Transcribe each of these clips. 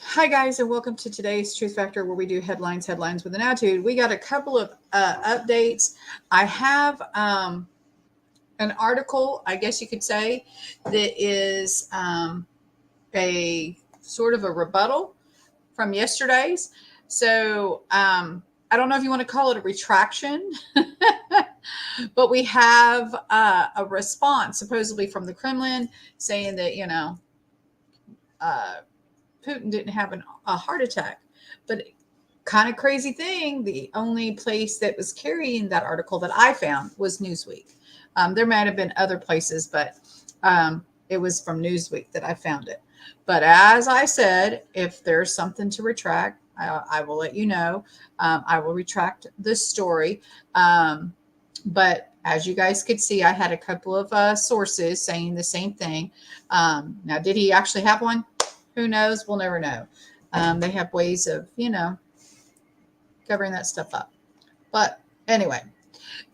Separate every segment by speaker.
Speaker 1: Hi, guys, and welcome to today's Truth Factor, where we do headlines with an attitude. We got a couple of updates. I have an article, I guess you could say, that is a sort of a rebuttal from yesterday's. So I don't know if you want to call it a retraction, but we have a response supposedly from the Kremlin saying that, uh, Putin didn't have a heart attack. But kind of crazy thing, the only place that was carrying that article that I found was Newsweek. There might have been other places, but it was from Newsweek that I found it. But as I said, if there's something to retract, I will let you know. I will retract this story. But as you guys could see, I had a couple of sources saying the same thing. Now, did he actually have one? Who knows? We'll never know. They have ways of, covering that stuff up. But anyway,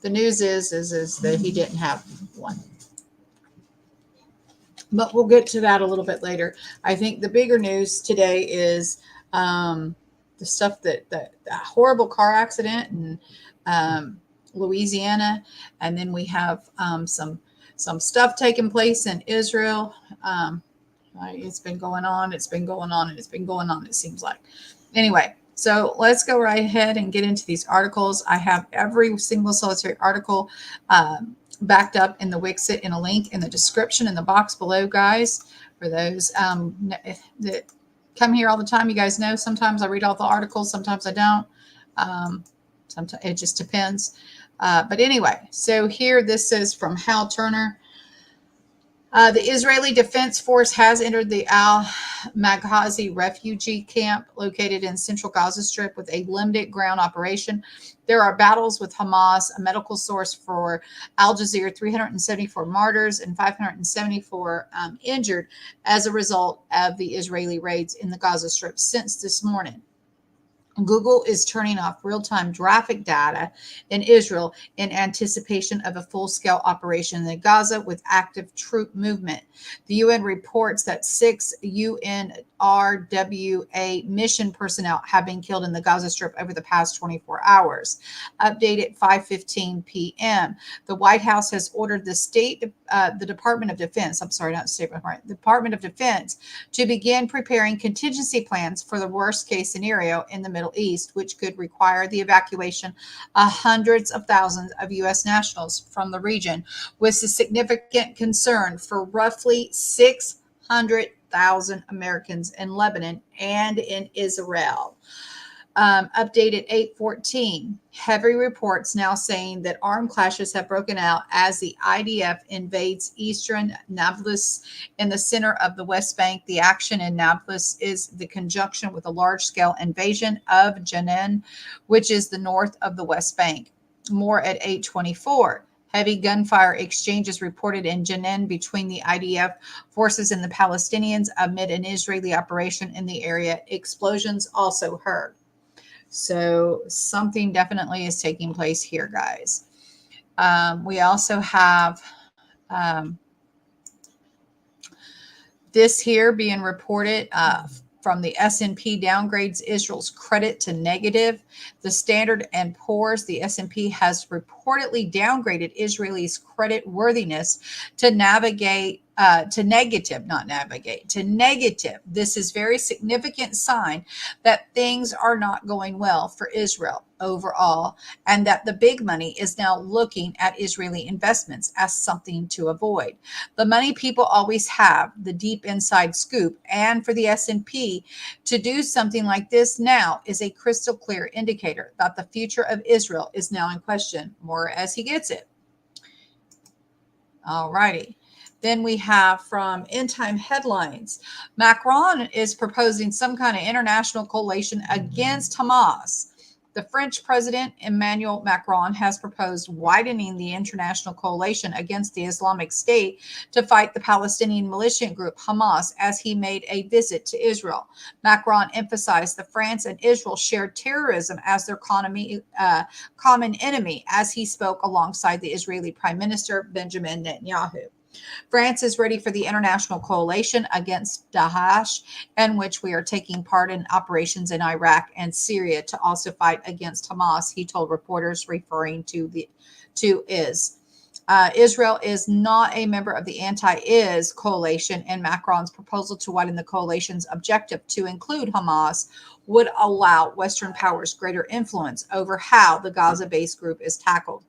Speaker 1: the news is that he didn't have one. But we'll get to that a little bit later. I think the bigger news today is the stuff that horrible car accident in Louisiana, and then we have some stuff taking place in Israel. It's been going on, it's been going on, and it's been going on, it seems like. Anyway, so let's go right ahead and get into these articles. I have every single solitary article backed up in the Wixit in a link in the description in the box below, guys. For those that come here all the time, you guys know sometimes I read all the articles, sometimes I don't. Sometimes it just depends. But anyway, so here this is from Hal Turner. The Israeli Defense Force has entered the al-Maghazi refugee camp located in central Gaza Strip with a limited ground operation. There are battles with Hamas, a medical source for Al Jazeera, 374 martyrs and 574 injured as a result of the Israeli raids in the Gaza Strip since this morning. Google is turning off real-time traffic data in Israel in anticipation of a full-scale operation in Gaza with active troop movement. The UN reports that 6 UNRWA mission personnel have been killed in the Gaza Strip over the past 24 hours. Updated 5:15 p.m. The White House has ordered the Department of Defense, Department of Defense to begin preparing contingency plans for the worst-case scenario in the Middle East, which could require the evacuation of hundreds of thousands of U.S. nationals from the region, with a significant concern for roughly 600,000 Americans in Lebanon and in Israel. Updated 8:14. Heavy reports now saying that armed clashes have broken out as the IDF invades eastern Nablus in the center of the West Bank. The action in Nablus is the conjunction with a large-scale invasion of Jenin, which is the north of the West Bank. More at 8:24. Heavy gunfire exchanges reported in Jenin between the IDF forces and the Palestinians amid an Israeli operation in the area. Explosions also heard. So something definitely is taking place here, guys. We also have this here being reported from the S&P downgrades Israel's credit to negative. The Standard & Poor's, the S&P, has reportedly downgraded Israel's credit worthiness to negative. This is very significant sign that things are not going well for Israel overall, and that the big money is now looking at Israeli investments as something to avoid. The money people always have the deep inside scoop, and for the S&P to do something like this now is a crystal clear indicator that the future of Israel is now in question. More as he gets it. All righty. Then we have from End Time Headlines. Macron is proposing some kind of international coalition against Hamas. The French President Emmanuel Macron has proposed widening the international coalition against the Islamic State to fight the Palestinian militant group Hamas as he made a visit to Israel. Macron emphasized that France and Israel shared terrorism as their common enemy as he spoke alongside the Israeli Prime Minister Benjamin Netanyahu. France is ready for the international coalition against Daesh, in which we are taking part in operations in Iraq and Syria to also fight against Hamas, he told reporters, referring to IS. Israel is not a member of the anti-IS coalition, and Macron's proposal to widen the coalition's objective to include Hamas would allow Western powers greater influence over how the Gaza-based group is tackled.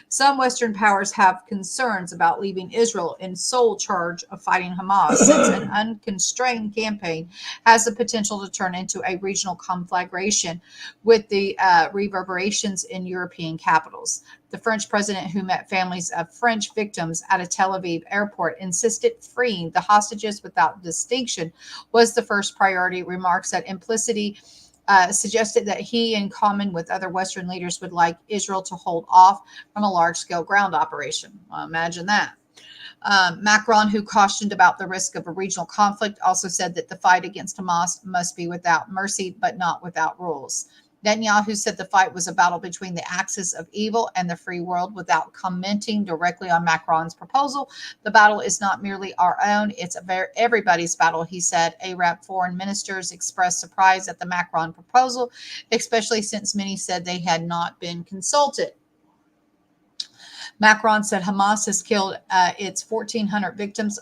Speaker 1: Some Western powers have concerns about leaving Israel in sole charge of fighting Hamas, since an unconstrained campaign has the potential to turn into a regional conflagration with the reverberations in European capitals. The French president, who met families of French victims at a Tel Aviv airport, insisted freeing the hostages without distinction was the first priority, remarks that implicitly suggested that he, in common with other Western leaders, would like Israel to hold off from a large-scale ground operation. Well, imagine that. Macron, who cautioned about the risk of a regional conflict, also said that the fight against Hamas must be without mercy, but not without rules. Netanyahu said the fight was a battle between the axis of evil and the free world, without commenting directly on Macron's proposal. The battle is not merely our own, it's everybody's battle, he said. Arab foreign ministers expressed surprise at the Macron proposal, especially since many said they had not been consulted. Macron said Hamas has killed its 1,400 victims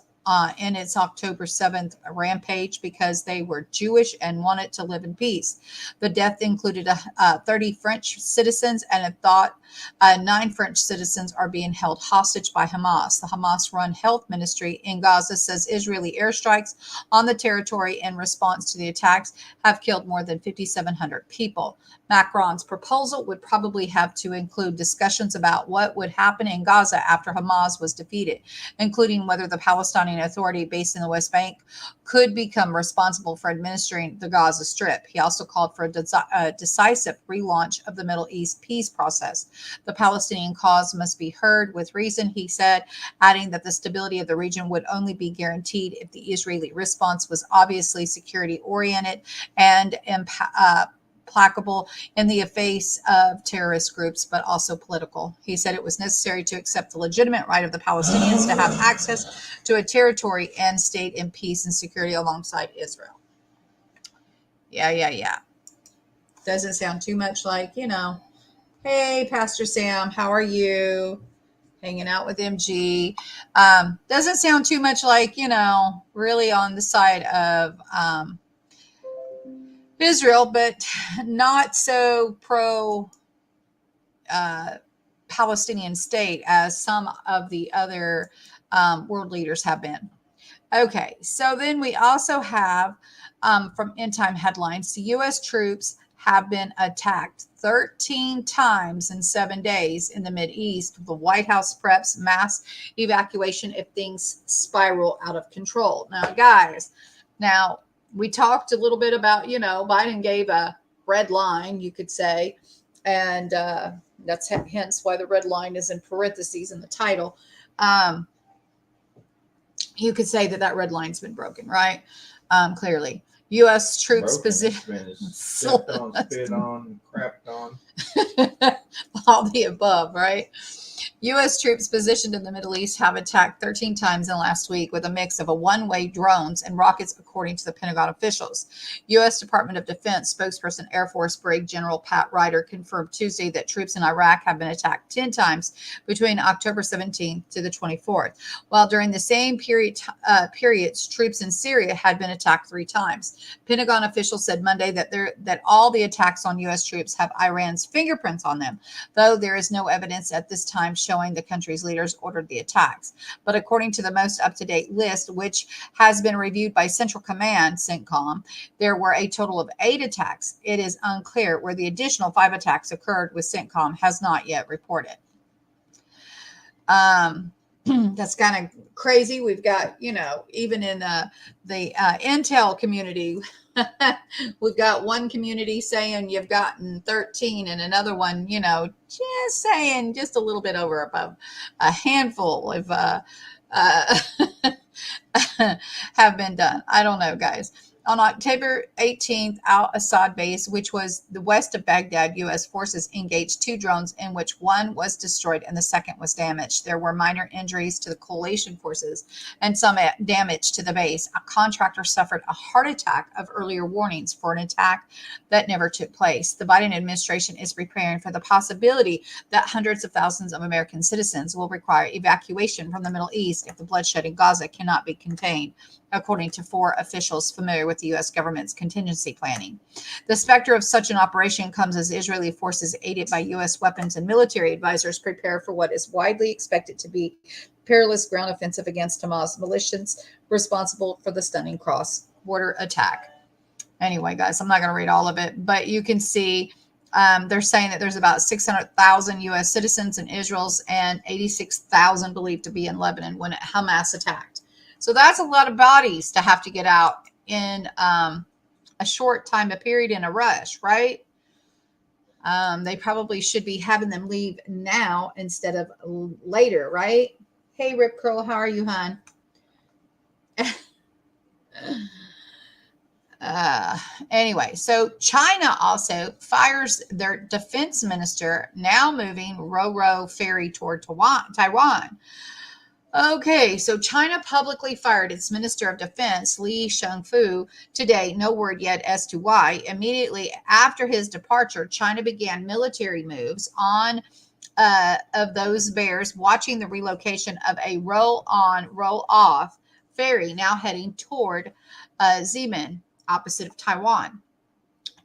Speaker 1: in its October 7th rampage because they were Jewish and wanted to live in peace. The death included 30 French citizens, and it thought 9 French citizens are being held hostage by Hamas. The Hamas-run health ministry in Gaza says Israeli airstrikes on the territory in response to the attacks have killed more than 5,700 people. Macron's proposal would probably have to include discussions about what would happen in Gaza after Hamas was defeated, including whether the Palestinian Authority based in the West Bank could become responsible for administering the Gaza Strip. He also called for a decisive relaunch of the Middle East peace process. The Palestinian cause must be heard with reason, he said, adding that the stability of the region would only be guaranteed if the Israeli response was obviously security-oriented and placable in the face of terrorist groups, but also political. He said it was necessary to accept the legitimate right of the Palestinians to have access to a territory and state in peace and security alongside Israel. Yeah. Doesn't sound too much like, hey, Pastor Sam, how are you? Hanging out with MG. Doesn't sound too much like, really on the side of Israel, but not so pro Palestinian state as some of the other world leaders have been. Okay, so then we also have from End Time Headlines, the U.S. troops have been attacked 13 times in 7 days in the Mideast. The White House preps mass evacuation if things spiral out of control. Now, guys, we talked a little bit about, Biden gave a red line, you could say, and that's hence why the red line is in parentheses in the title. You could say that red line's been broken, right? Clearly. U.S. troops position.
Speaker 2: Stepped on, spit on, crapped on.
Speaker 1: All the above, right? U.S. troops positioned in the Middle East have attacked 13 times in the last week with a mix of one-way drones and rockets, according to the Pentagon officials. U.S. Department of Defense spokesperson Air Force Brig General Pat Ryder confirmed Tuesday that troops in Iraq have been attacked 10 times between October 17th to the 24th, while during the same periods, troops in Syria had been attacked 3 times. Pentagon officials said Monday that all the attacks on U.S. troops have Iran's fingerprints on them, though there is no evidence at this time showing the country's leaders ordered the attacks. But according to the most up-to-date list, which has been reviewed by Central Command, CENTCOM, there were a total of 8 attacks. It is unclear where the additional 5 attacks occurred, with CENTCOM has not yet reported. That's kind of crazy. We've got, even in the intel community, we've got one community saying you've gotten 13 and another one, just saying just a little bit over above a handful of have been done. I don't know, guys. On October 18th, al-Assad base, which was the west of Baghdad, U.S. forces engaged 2 drones in which one was destroyed and the second was damaged. There were minor injuries to the coalition forces and some damage to the base. A contractor suffered a heart attack of earlier warnings for an attack that never took place. The Biden administration is preparing for the possibility that hundreds of thousands of American citizens will require evacuation from the Middle East if the bloodshed in Gaza cannot be contained, according to 4 officials familiar with the U.S. government's contingency planning. The specter of such an operation comes as Israeli forces, aided by U.S. weapons and military advisors, prepare for what is widely expected to be perilous ground offensive against Hamas militias responsible for the stunning cross-border attack. Anyway, guys, I'm not going to read all of it, but you can see they're saying that there's about 600,000 U.S. citizens in Israel's and 86,000 believed to be in Lebanon when Hamas attacked. So that's a lot of bodies to have to get out in a short time of period in a rush, right? They probably should be having them leave now instead of later, right? Hey, Rip Curl, how are you, hon? Anyway, so China also fires their defense minister, now moving Ro-Ro ferry toward Taiwan. Okay, so China publicly fired its Minister of Defense, Li Shangfu, today. No word yet as to why. Immediately after his departure, China began military moves on of those bears, watching the relocation of a roll-on, roll-off ferry now heading toward Xiamen, opposite of Taiwan.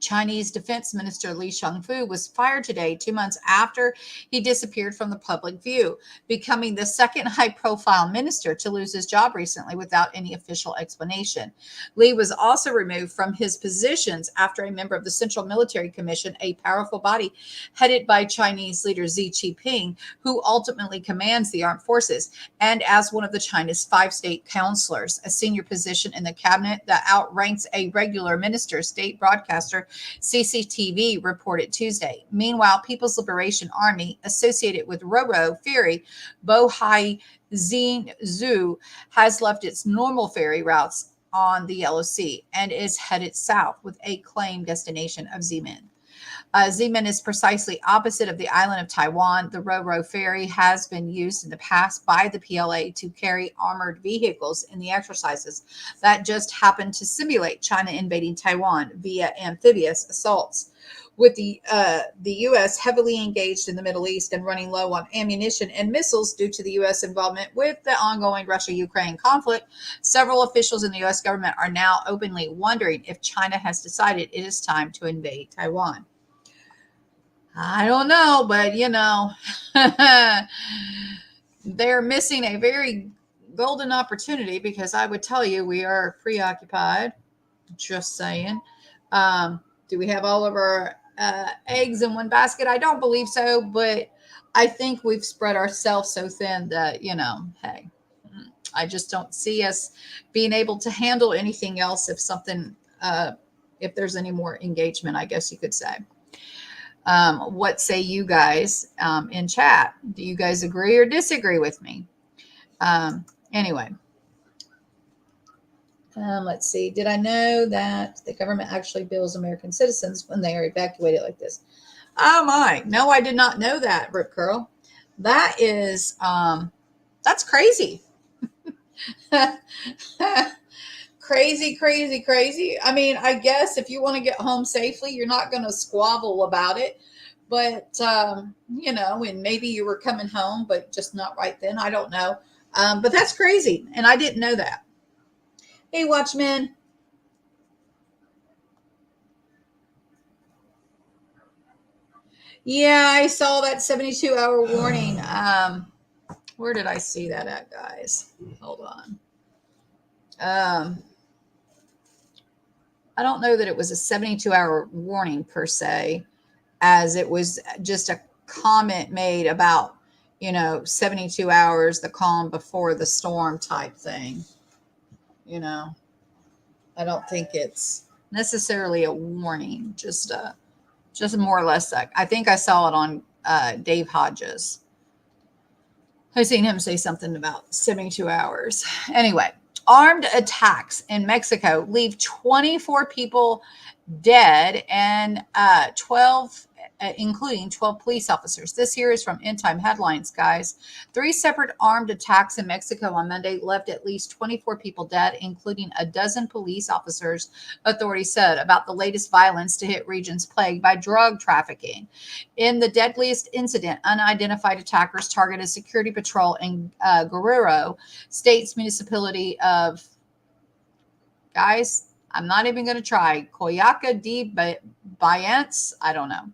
Speaker 1: Chinese Defense Minister Li Shangfu was fired today, 2 months after he disappeared from the public view, becoming the second high-profile minister to lose his job recently without any official explanation. Li was also removed from his positions after a member of the Central Military Commission, a powerful body headed by Chinese leader Xi Jinping, who ultimately commands the armed forces, and as one of the China's 5 state counselors, a senior position in the cabinet that outranks a regular minister, state broadcaster CCTV reported Tuesday. Meanwhile, People's Liberation Army, associated with Ro-Ro ferry, Bohai Zhu, has left its normal ferry routes on the Yellow Sea and is headed south with a claimed destination of Xiamen. Xiamen is precisely opposite of the island of Taiwan. The Ro-Ro ferry has been used in the past by the PLA to carry armored vehicles in the exercises that just happened to simulate China invading Taiwan via amphibious assaults. With the U.S. heavily engaged in the Middle East and running low on ammunition and missiles due to the U.S. involvement with the ongoing Russia-Ukraine conflict, several officials in the U.S. government are now openly wondering if China has decided it is time to invade Taiwan. I don't know, but they're missing a very golden opportunity, because I would tell you we are preoccupied. Just saying. Do we have all of our eggs in one basket? I don't believe so, but I think we've spread ourselves so thin that, hey, I just don't see us being able to handle anything else if there's any more engagement, I guess you could say. What say you guys in chat? Do you guys agree or disagree with me? Anyway, let's see. Did I know that the government actually bills American citizens when they are evacuated like this? Oh my, no, I did not know that, Rip Curl. That is, that's crazy. Crazy, crazy, crazy. I mean, I guess if you want to get home safely, you're not going to squabble about it. But, and maybe you were coming home, but just not right then. I don't know. But that's crazy. And I didn't know that. Hey, Watchmen. Yeah, I saw that 72-hour warning. Where did I see that at, guys? Hold on. I don't know that it was a 72-hour warning per se, as it was just a comment made about, 72 hours, the calm before the storm type thing. I don't think it's necessarily a warning, just more or less. I think I saw it on Dave Hodges. I've seen him say something about 72 hours. Anyway, Armed attacks in Mexico leave 24 people dead and 12, including 12 police officers. This here is from End Time Headlines, guys. 3 separate armed attacks in Mexico on Monday left at least 24 people dead, including a dozen police officers, authorities said, about the latest violence to hit regions plagued by drug trafficking. In the deadliest incident, unidentified attackers targeted security patrol in Guerrero State's municipality of, guys, I'm not even going to try, Coyaca de Bayance. I don't know.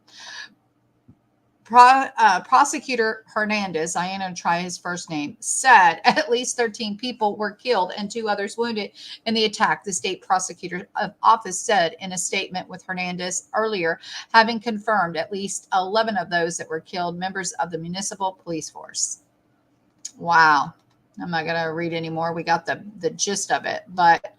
Speaker 1: Prosecutor Hernandez, I am going to try his first name, said at least 13 people were killed and 2 others wounded in the attack, the state prosecutor's office said in a statement, with Hernandez earlier having confirmed at least 11 of those that were killed members of the municipal police force. Wow. I'm not going to read anymore. We got the gist of it, but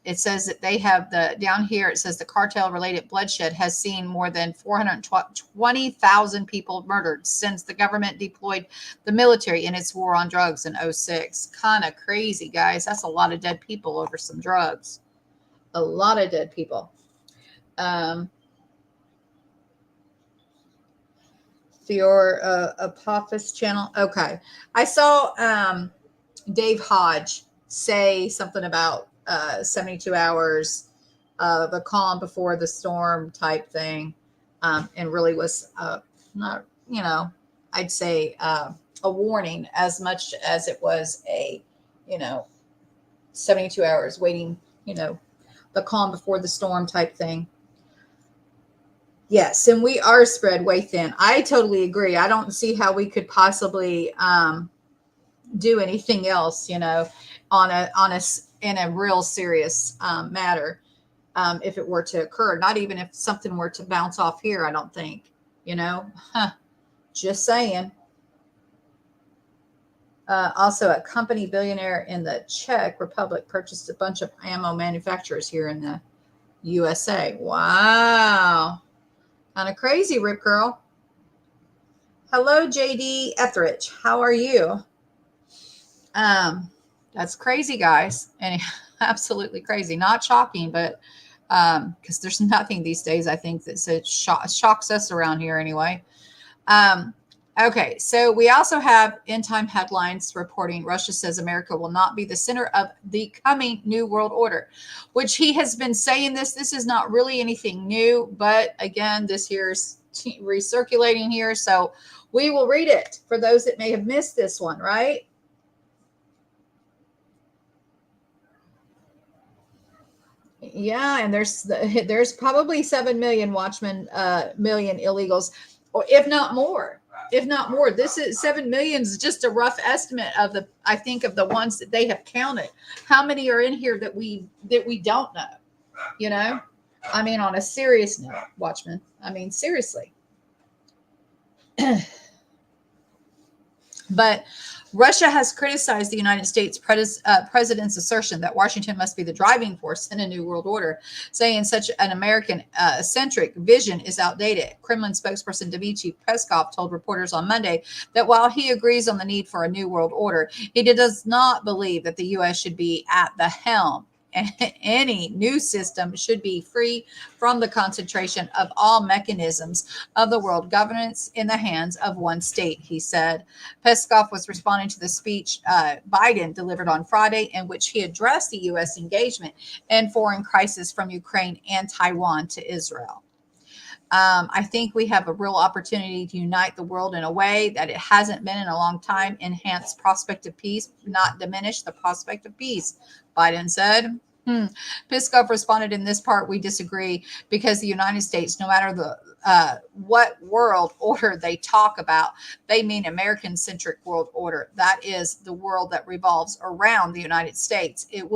Speaker 1: it says that they have down here, it says the cartel related bloodshed has seen more than 420,000 people murdered since the government deployed the military in its war on drugs in 2006. Kind of crazy, guys. That's a lot of dead people over some drugs. A lot of dead people. Your Apophis channel. Okay. I saw Dave Hodge say something about 72 hours of a calm before the storm type thing, and really was not, I'd say a warning as much as it was a, 72 hours waiting, the calm before the storm type thing. Yes, and we are spread way thin. I totally agree. I don't see how we could possibly do anything else, in a real serious matter, if it were to occur. Not even if something were to bounce off here, I don't think, just saying. Also, a company billionaire in the Czech Republic purchased a bunch of ammo manufacturers here in the USA. Wow. Kind of crazy, Rip Girl. Hello, JD Etheridge. How are you? That's crazy, guys, and absolutely crazy. Not shocking, but because there's nothing these days, I think, that shocks us around here anyway. Okay, so we also have End Time Headlines reporting Russia says America will not be the center of the coming New World Order, which he has been saying this. This is not really anything new, but again, this here's recirculating here, so we will read it for those that may have missed this one, right? Yeah, and there's probably 7 million million illegals, or if not more. This is 7 million is just a rough estimate of I think of the ones that they have counted. How many are in here that we don't know? I mean, on a serious note, Watchmen. I mean, seriously. But Russia has criticized the United States president's assertion that Washington must be the driving force in a new world order, saying such an American-centric vision is outdated. Kremlin spokesperson Dmitry Peskov told reporters on Monday that while he agrees on the need for a new world order, he does not believe that the U.S. should be at the helm. Any new system should be free from the concentration of all mechanisms of the world governance in the hands of one state, he said. Peskov was responding to the speech Biden delivered on Friday, in which he addressed the U.S. engagement in foreign crisis from Ukraine and Taiwan to Israel. I think we have a real opportunity to unite the world in a way that it hasn't been in a long time, enhance prospect of peace, not diminish the prospect of peace, Biden said. Peskov responded, in this part, we disagree because the United States, no matter what world order they talk about, they mean American-centric world order. That is the world that revolves around the United States. It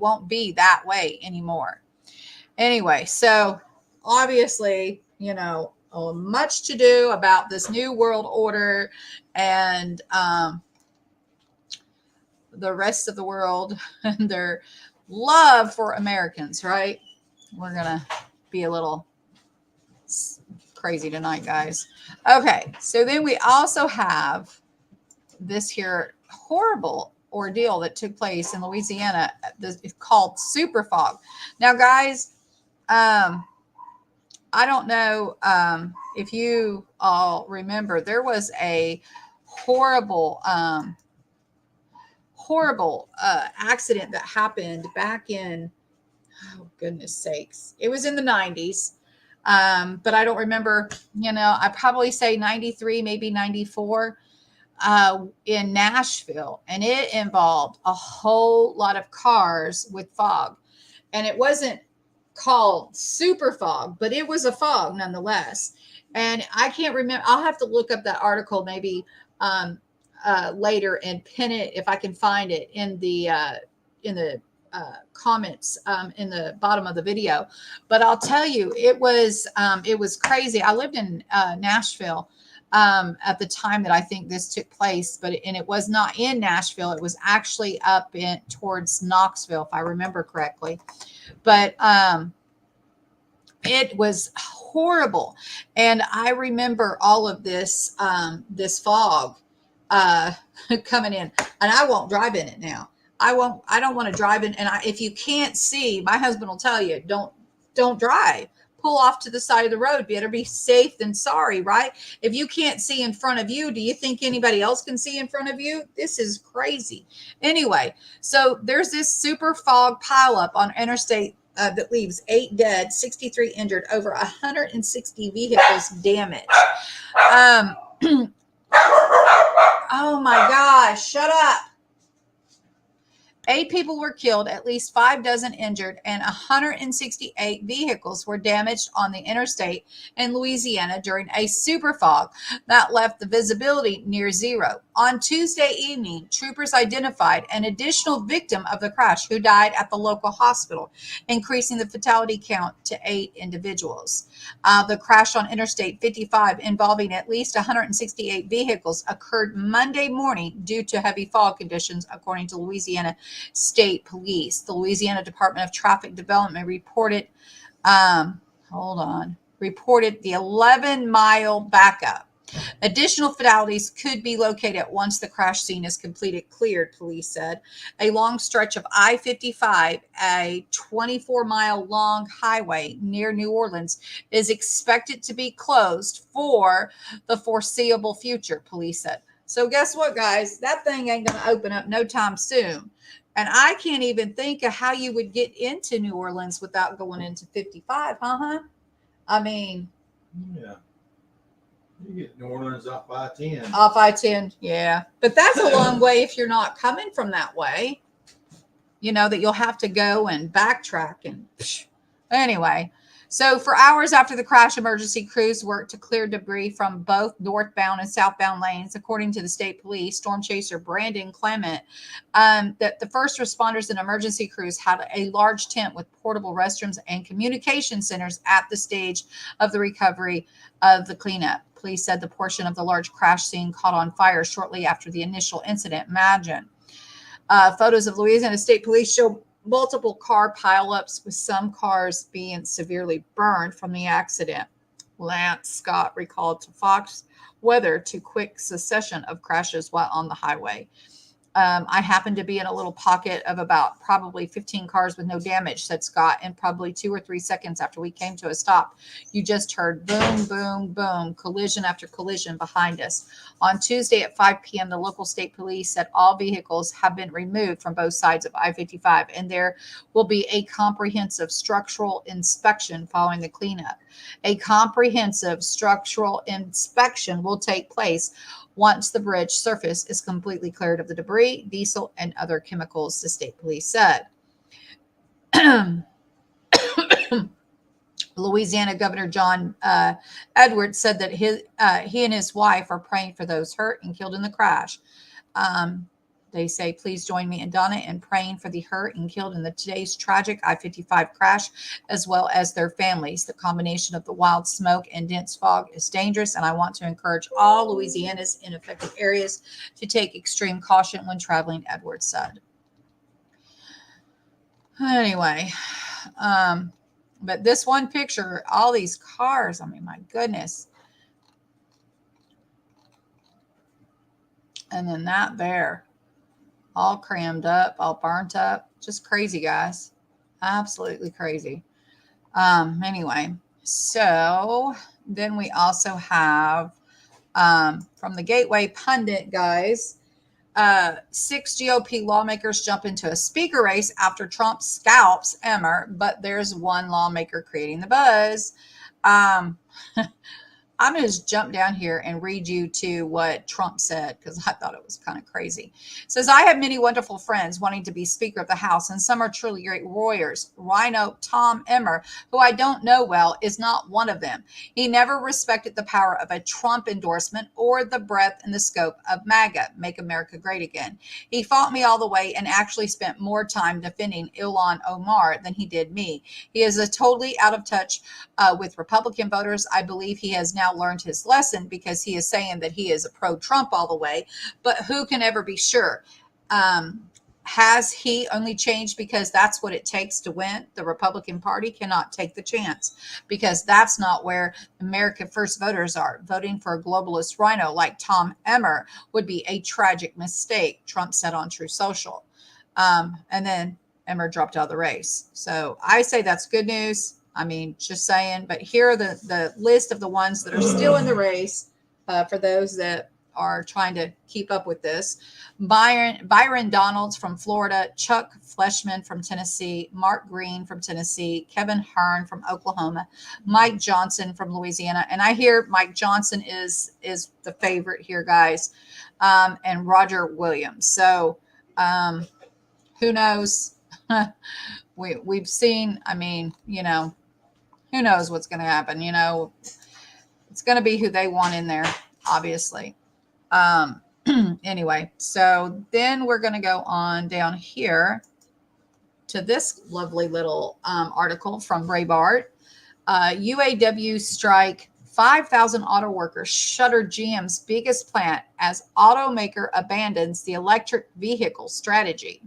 Speaker 1: won't be that way anymore. Anyway, so obviously, much to do about this new world order and the rest of the world and their love for Americans, right? We're going to be a little crazy tonight, guys. Okay, so then we also have this here horrible ordeal that took place in Louisiana. It's called super fog. Now, guys, I don't know if you all remember, there was a horrible, horrible accident that happened back in, oh, goodness sakes. It was in the 90s. But I don't remember, I probably say 93, maybe 94, in Nashville. And it involved a whole lot of cars with fog. And it wasn't called super fog, but it was a fog nonetheless. And I can't remember. I'll have to look up that article maybe later and pin it if I can find it in the comments in the bottom of the video. But I'll tell you, it was crazy. I lived in Nashville at the time that I think this took place, and it was not in Nashville. It was actually up in towards Knoxville, if I remember correctly. But it was horrible, and I remember all of this this fog coming in, and I won't drive in it now. I don't want to drive in. And if you can't see, my husband will tell you, don't drive. Pull off to the side of the road. Better be safe than sorry, right? If you can't see in front of you, do you think anybody else can see in front of you? This is crazy. Anyway, so there's this super fog pileup on interstate that leaves 8 dead, 63 injured, over 160 vehicles damaged. Oh my gosh, shut up. 8 people were killed, at least 5 dozen injured, and 168 vehicles were damaged on the interstate in Louisiana during a super fog that left the visibility near zero. On Tuesday evening, troopers identified an additional victim of the crash who died at the local hospital, increasing the fatality count to 8 individuals. The crash on Interstate 55 involving at least 168 vehicles occurred Monday morning due to heavy fog conditions, according to Louisiana State Police. The Louisiana Department of Traffic Development reported the 11-mile backup. Additional fatalities could be located once the crash scene is cleared, police said. A long stretch of I-55, a 24-mile long highway near New Orleans, is expected to be closed for the foreseeable future, police said. So guess what, guys? That thing ain't going to open up no time soon. And I can't even think of how you would get into New Orleans without going into 55, huh? I mean,
Speaker 2: yeah. You get New Orleans off I-10.
Speaker 1: Off I-10, yeah. But that's a long way if you're not coming from that way. That you'll have to go and backtrack. And anyway, so for hours after the crash, emergency crews worked to clear debris from both northbound and southbound lanes. According to the state police, storm chaser Brandon Clement, that the first responders and emergency crews had a large tent with portable restrooms and communication centers at the stage of the recovery of the cleanup. Police said the portion of the large crash scene caught on fire shortly after the initial incident. Imagine. Photos of Louisiana State Police show multiple car pileups, with some cars being severely burned from the accident. Lance Scott recalled to Fox Weather to quick succession of crashes while on the highway. I happened to be in a little pocket of about probably 15 cars with no damage, said Scott, and probably 2 or 3 seconds after we came to a stop, you just heard boom, boom, boom, collision after collision behind us. On Tuesday at 5 p.m., the local state police said all vehicles have been removed from both sides of I-55, and there will be a comprehensive structural inspection following the cleanup. A comprehensive structural inspection will take place once the bridge surface is completely cleared of the debris, diesel, and other chemicals, the state police said. Louisiana Governor John Edwards said that he and his wife are praying for those hurt and killed in the crash. They say, please join me and Donna in praying for the hurt and killed in today's tragic I-55 crash, as well as their families. The combination of the wild smoke and dense fog is dangerous, and I want to encourage all Louisiana's in affected areas to take extreme caution when traveling, Edwards said. Anyway, but this one picture, all these cars, I mean, my goodness. And then that there. all crammed up, all burnt up. Just crazy, guys. Absolutely crazy. Anyway, so then we also have from the Gateway Pundit, guys. 6 GOP lawmakers jump into a speaker race after Trump scalps Emmer, but there's one lawmaker creating the buzz. Um, I'm going to just jump down here and read you to what Trump said because I thought it was kind of crazy. It says, I have many wonderful friends wanting to be Speaker of the House, and some are truly great warriors. Rhino Tom Emmer, who I don't know well, is not one of them. He never respected the power of a Trump endorsement or the breadth and the scope of MAGA, Make America Great Again. He fought me all the way and actually spent more time defending Ilhan Omar than he did me. He is a totally out of touch with Republican voters. I believe he has now learned his lesson because he is saying that he is a pro-Trump all the way, but who can ever be sure? Has he only changed because that's what it takes to win? The Republican Party cannot take the chance because that's not where America First voters are. Voting for a globalist rhino like Tom Emmer would be a tragic mistake, Trump said on True Social. And then Emmer dropped out of the race. So I say that's good news. I mean, just saying, but here are the list of the ones that are still in the race for those that are trying to keep up with this. Byron Donalds from Florida, Chuck Fleshman from Tennessee, Mark Green from Tennessee, Kevin Hearn from Oklahoma, Mike Johnson from Louisiana. And I hear Mike Johnson is the favorite here, guys, and Roger Williams. So who knows? We've seen, I mean, who knows what's going to happen? It's going to be who they want in there, obviously. Anyway, so then we're going to go on down here to this lovely little article from Breitbart. UAW strike, 5,000 auto workers shutter GM's biggest plant as automaker abandons the electric vehicle strategy.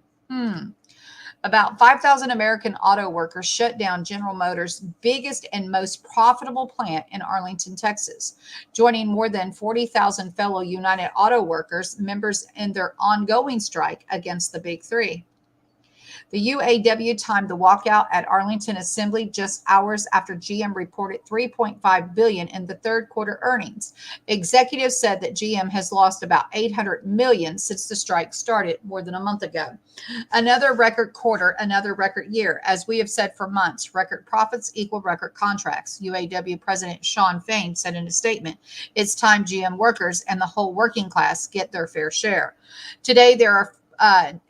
Speaker 1: About 5,000 American auto workers shut down General Motors' biggest and most profitable plant in Arlington, Texas, joining more than 40,000 fellow United Auto Workers members in their ongoing strike against the Big Three. The UAW timed the walkout at Arlington Assembly just hours after GM reported $3.5 billion in the third quarter earnings. Executives said that GM has lost about $800 million since the strike started more than a month ago. Another record quarter, another record year. As we have said for months, record profits equal record contracts. UAW President Shawn Fain said in a statement, it's time GM workers and the whole working class get their fair share. Today, there are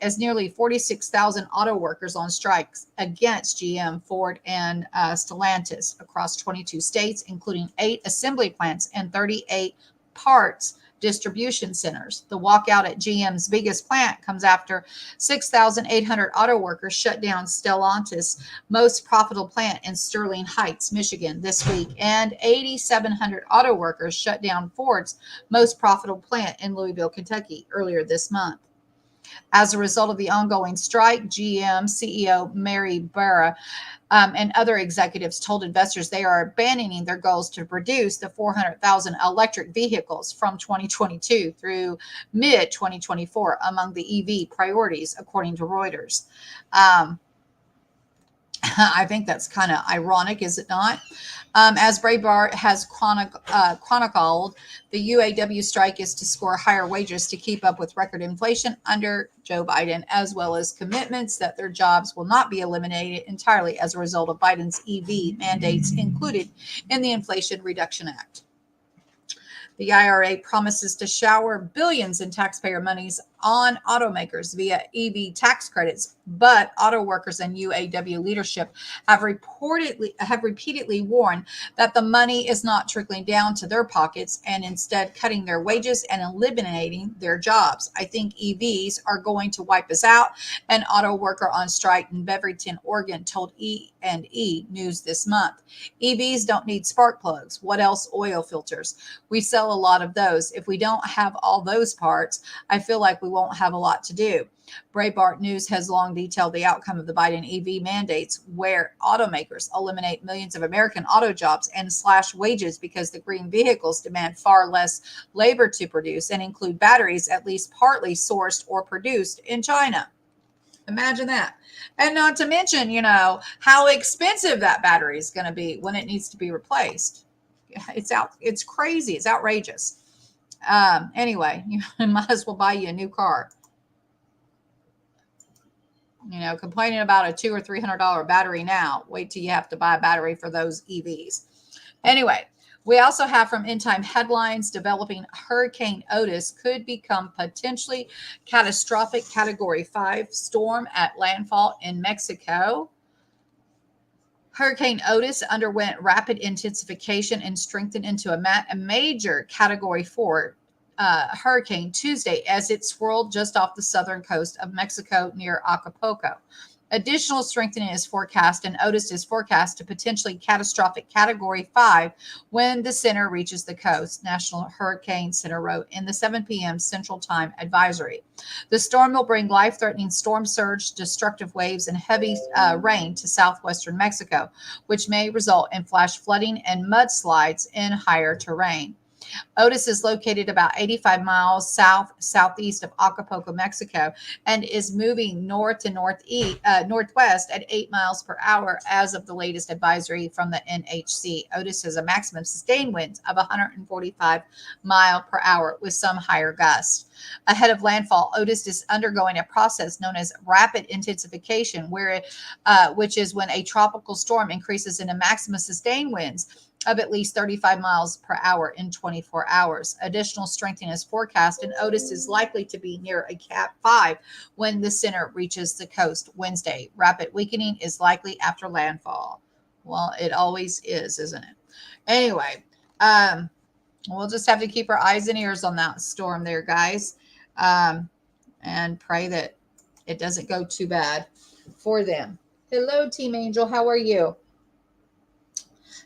Speaker 1: as nearly 46,000 auto workers on strikes against GM, Ford, and Stellantis across 22 states, including 8 assembly plants and 38 parts distribution centers. The walkout at GM's biggest plant comes after 6,800 auto workers shut down Stellantis' most profitable plant in Sterling Heights, Michigan this week, and 8,700 auto workers shut down Ford's most profitable plant in Louisville, Kentucky earlier this month. As a result of the ongoing strike, GM CEO Mary Barra and other executives told investors they are abandoning their goals to produce the 400,000 electric vehicles from 2022 through mid-2024 among the EV priorities, according to Reuters. I think that's kind of ironic, is it not? As Breitbart has chronicled, the UAW strike is to score higher wages to keep up with record inflation under Joe Biden, as well as commitments that their jobs will not be eliminated entirely as a result of Biden's EV mandates included in the Inflation Reduction Act. The IRA promises to shower billions in taxpayer monies on automakers via EV tax credits, but auto workers and UAW leadership have repeatedly warned that the money is not trickling down to their pockets and instead cutting their wages and eliminating their jobs. I think EVs are going to wipe us out, an auto worker on strike in Beaverton, Oregon told E&E News this month. EVs don't need spark plugs. What else? Oil filters. We sell a lot of those. If we don't have all those parts, I feel like we won't have a lot to do. Breitbart News has long detailed the outcome of the Biden EV mandates, where automakers eliminate millions of American auto jobs and slash wages because the green vehicles demand far less labor to produce and include batteries at least partly sourced or produced in China. Imagine that. And not to mention, how expensive that battery is going to be when it needs to be replaced. It's crazy. It's outrageous. Anyway, you might as well buy you a new car. Complaining about a $200 or $300 battery now. Wait till you have to buy a battery for those EVs. Anyway, we also have from In Time headlines, developing Hurricane Otis could become potentially catastrophic Category 5 storm at landfall in Mexico. Hurricane Otis underwent rapid intensification and strengthened into a major Category 4 hurricane Tuesday as it swirled just off the southern coast of Mexico near Acapulco. Additional strengthening is forecast, and Otis is forecast to potentially catastrophic Category 5 when the center reaches the coast, National Hurricane Center wrote in the 7 p.m. Central Time advisory. The storm will bring life-threatening storm surge, destructive waves, and heavy rain to southwestern Mexico, which may result in flash flooding and mudslides in higher terrain. Otis is located about 85 miles southeast of Acapulco, Mexico, and is moving north to northwest at 8 miles per hour as of the latest advisory from the NHC. Otis has a maximum sustained winds of 145 mile per hour with some higher gusts. Ahead of landfall, Otis is undergoing a process known as rapid intensification, which is when a tropical storm increases in a maximum sustained winds of at least 35 miles per hour in 24 hours. Additional strengthening is forecast, and Otis is likely to be near a Cat 5 when the center reaches the coast Wednesday. Rapid weakening is likely after landfall. Well, it always is, isn't it? Anyway, we'll just have to keep our eyes and ears on that storm there, guys, and pray that it doesn't go too bad for them. Hello, Team Angel. How are you?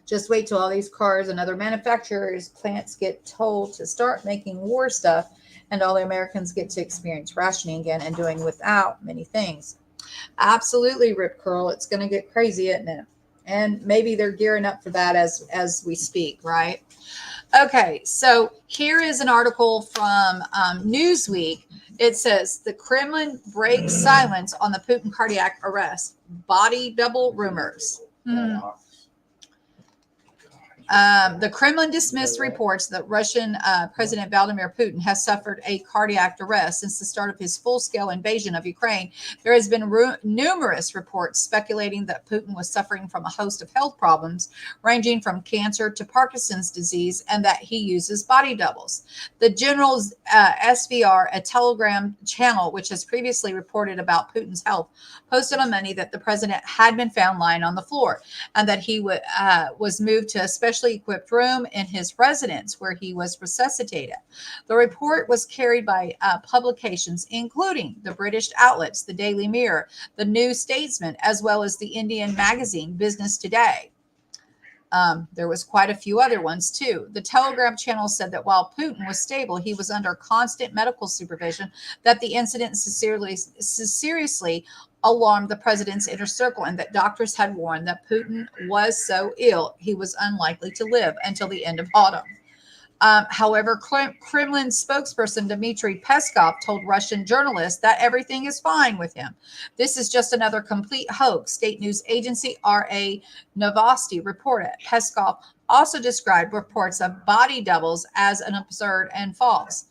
Speaker 1: Just wait till all these cars and other manufacturers' plants get told to start making war stuff, and all the Americans get to experience rationing again and doing without many things. Absolutely, Rip Curl. It's going to get crazy, isn't it? And maybe they're gearing up for that as we speak, right? Okay, so here is an article from Newsweek. It says, the Kremlin breaks silence on the Putin cardiac arrest. Body double rumors. The Kremlin dismissed reports that Russian President Vladimir Putin has suffered a cardiac arrest since the start of his full-scale invasion of Ukraine. There has been numerous reports speculating that Putin was suffering from a host of health problems, ranging from cancer to Parkinson's disease, and that he uses body doubles. The General's SVR, a Telegram channel which has previously reported about Putin's health, posted on Monday that the president had been found lying on the floor and that he was moved to a specially equipped room in his residence where he was resuscitated. The report was carried by publications including the British outlets, the Daily Mirror, the New Statesman, as well as the Indian magazine Business Today. There was quite a few other ones too. The Telegram channel said that while Putin was stable, he was under constant medical supervision, that the incident seriously alarmed the president's inner circle, and that doctors had warned that Putin was so ill he was unlikely to live until the end of autumn. However, Kremlin spokesperson Dmitry Peskov told Russian journalists that everything is fine with him. This is just another complete hoax, state news agency RA Novosti reported. Peskov also described reports of body doubles as an absurd and false.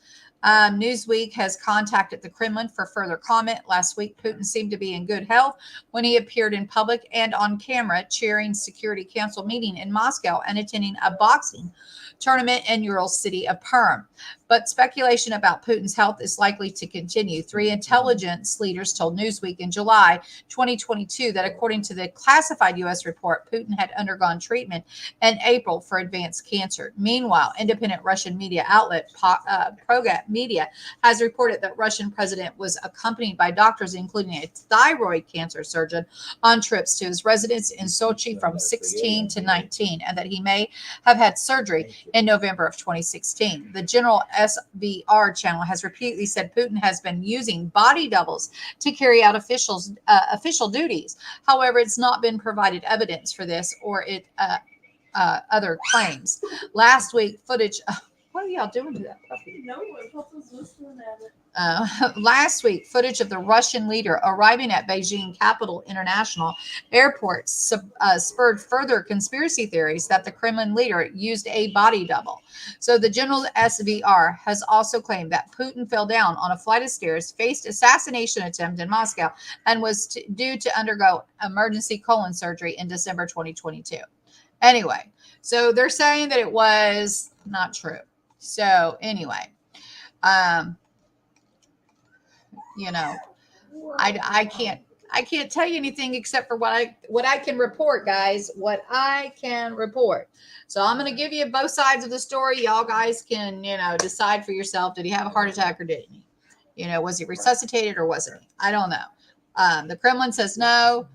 Speaker 1: Newsweek has contacted the Kremlin for further comment. Last week, Putin seemed to be in good health when he appeared in public and on camera chairing Security Council meeting in Moscow and attending a boxing tournament in Ural city of Perm. But speculation about Putin's health is likely to continue. 3 intelligence leaders told Newsweek in July 2022 that according to the classified U.S. report, Putin had undergone treatment in April for advanced cancer. Meanwhile, independent Russian media outlet Progat media has reported that Russian president was accompanied by doctors, including a thyroid cancer surgeon, on trips to his residence in Sochi from 16 to 19, and that he may have had surgery in November of 2016. The General SVR channel has repeatedly said Putin has been using body doubles to carry out official duties. However, it's not been provided evidence for this or other claims. Last week, footage. What are y'all doing to that puppy?
Speaker 3: No one. Papa's listening at it.
Speaker 1: Last week, footage of the Russian leader arriving at Beijing Capital International Airport spurred further conspiracy theories that the Kremlin leader used a body double. So the General SVR has also claimed that Putin fell down on a flight of stairs, faced assassination attempt in Moscow, and was due to undergo emergency colon surgery in December 2022. Anyway, so they're saying that it was not true. So anyway, you know, I can't tell you anything except for what I can report, guys. What I can report. So I'm going to give you both sides of the story. Y'all guys can, decide for yourself. Did he have a heart attack or didn't he? Was he resuscitated or wasn't he? I don't know. The Kremlin says no.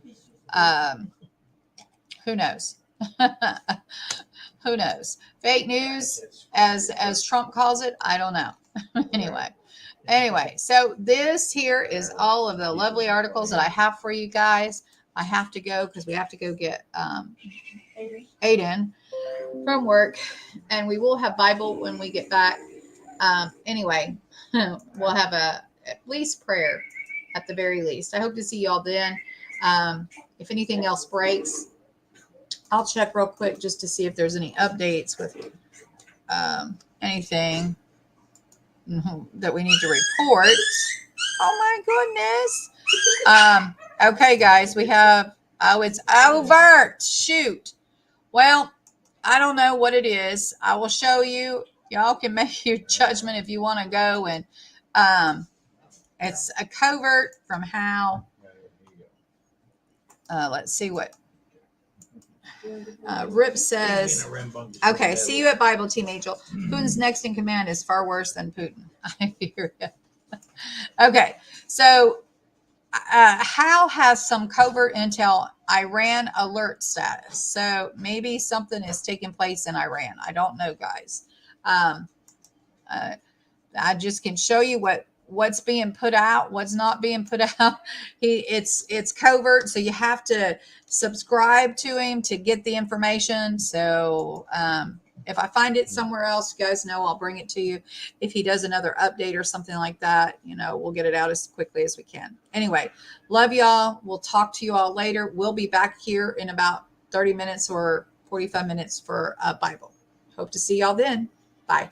Speaker 1: Who knows? Who knows? Fake news, as Trump calls it. I don't know. Anyway, so this here is all of the lovely articles that I have for you guys. I have to go because we have to go get Aiden from work, and we will have Bible when we get back. Anyway, we'll have at least prayer at the very least. I hope to see y'all then. If anything else breaks, I'll check real quick just to see if there's any updates with anything that we need to report. Oh my goodness. Okay, guys, we have, it's over. Shoot. Well, I don't know what it is. I will show you. Y'all can make your judgment if you want to go. And it's a covert from how. Let's see what Rip says. Okay, see you at Bible Team Angel. Putin's next in command is far worse than Putin. I hear you. Okay, so How has some covert intel Iran alert status? So maybe something is taking place in Iran. I don't know, guys. I just can show you what's being put out, what's not being put out. It's covert, so you have to subscribe to him to get the information. So if I find it somewhere else, you guys know I'll bring it to you. If he does another update or something like that, we'll get it out as quickly as we can. Anyway, love y'all. We'll talk to you all later. We'll be back here in about 30 minutes or 45 minutes for Bible. Hope to see y'all then. Bye.